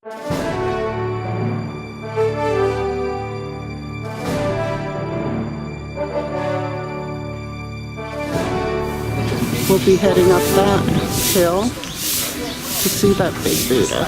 We'll be heading up that hill to see that big Buddha.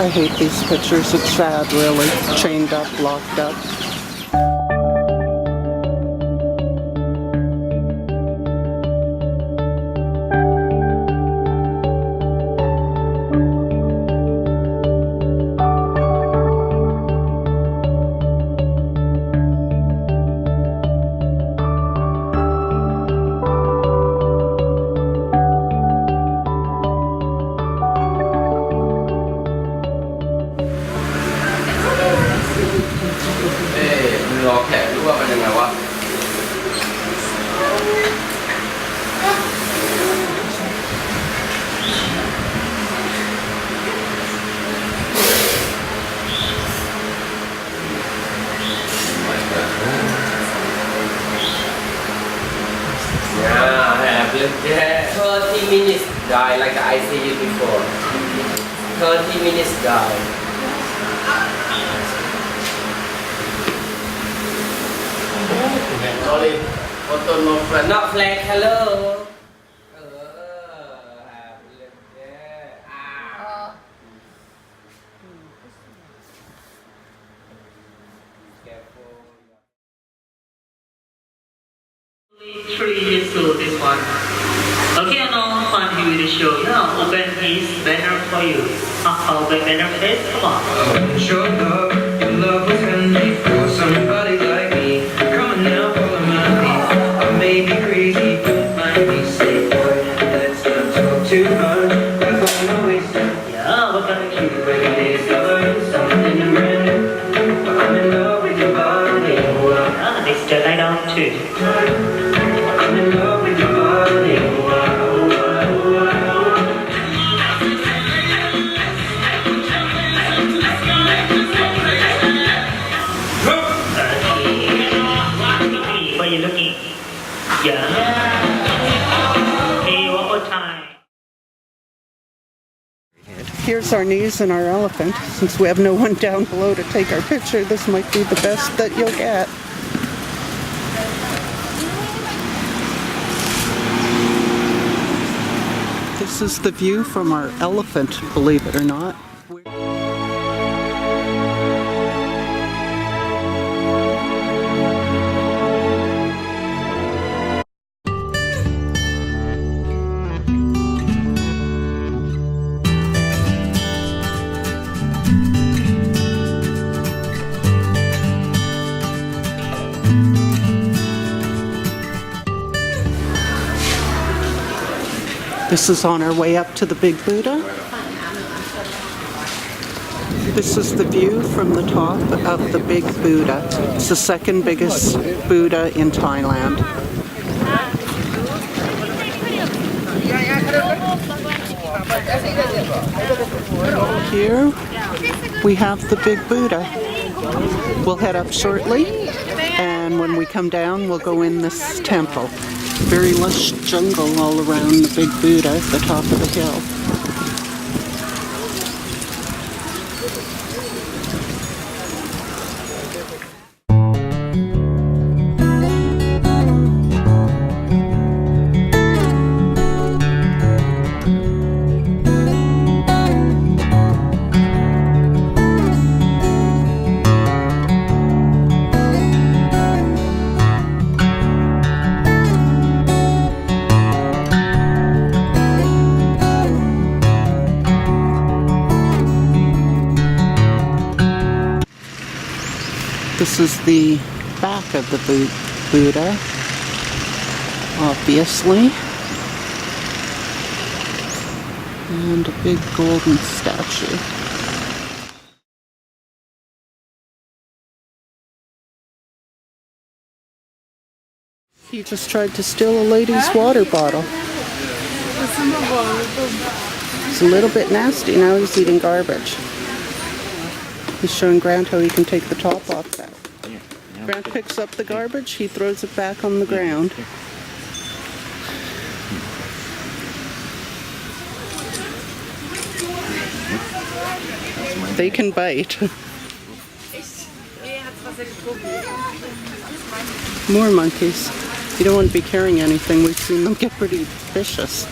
I hate these pictures. It's sad, really. Chained up, locked up. Yeah, 30 minutes die like I see you before. 30 minutes die. Sorry, photo no flag. Not flag, hello. This one. Okay, now fun he will show. Now open his banner for you. Open banner face. Come on. Your love was handmade for somebody like me. Come on now, follow my lead. I may be crazy, don't mind me. Say, boy, let's not talk too much. Cause I'm always done. Yeah, what kind of cute? Breaking days, covering something brand new. But I'm in love with your body. Ah, next to lie down too. I'm in love with your body. Where are you looking? Yeah. Okay, one more time. Here's our knees and our elephant. Since we have no one down below to take our picture, this might be the best that you'll get. This is the view from our elephant, believe it or not. This is on our way up to the big Buddha. This is the view from the top of the big Buddha. It's the second biggest Buddha in Thailand. Here we have the big Buddha. We'll head up shortly, and when we come down, we'll go in this temple. Very lush jungle all around the big Buddha at the top of the hill. This is the back of the Buddha, obviously, and a big golden statue. He just tried to steal a lady's water bottle. It's a little bit nasty. Now he's eating garbage. He's showing Grant how he can take the top off that. Grant picks up the garbage, he throws it back on the ground. They can bite. More monkeys. You don't want to be carrying anything. We've seen them get pretty vicious.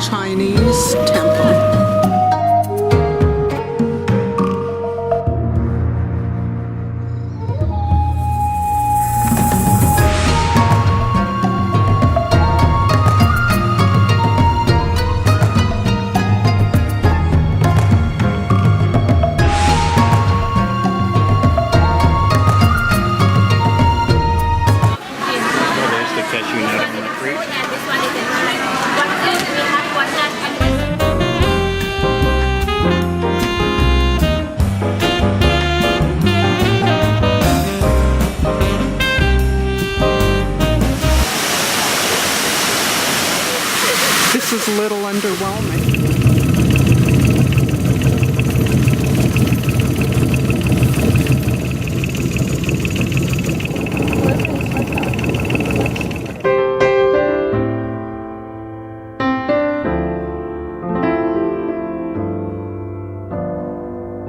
Chinese temple. There's the cashew nut on the fruit. This is a little underwhelming.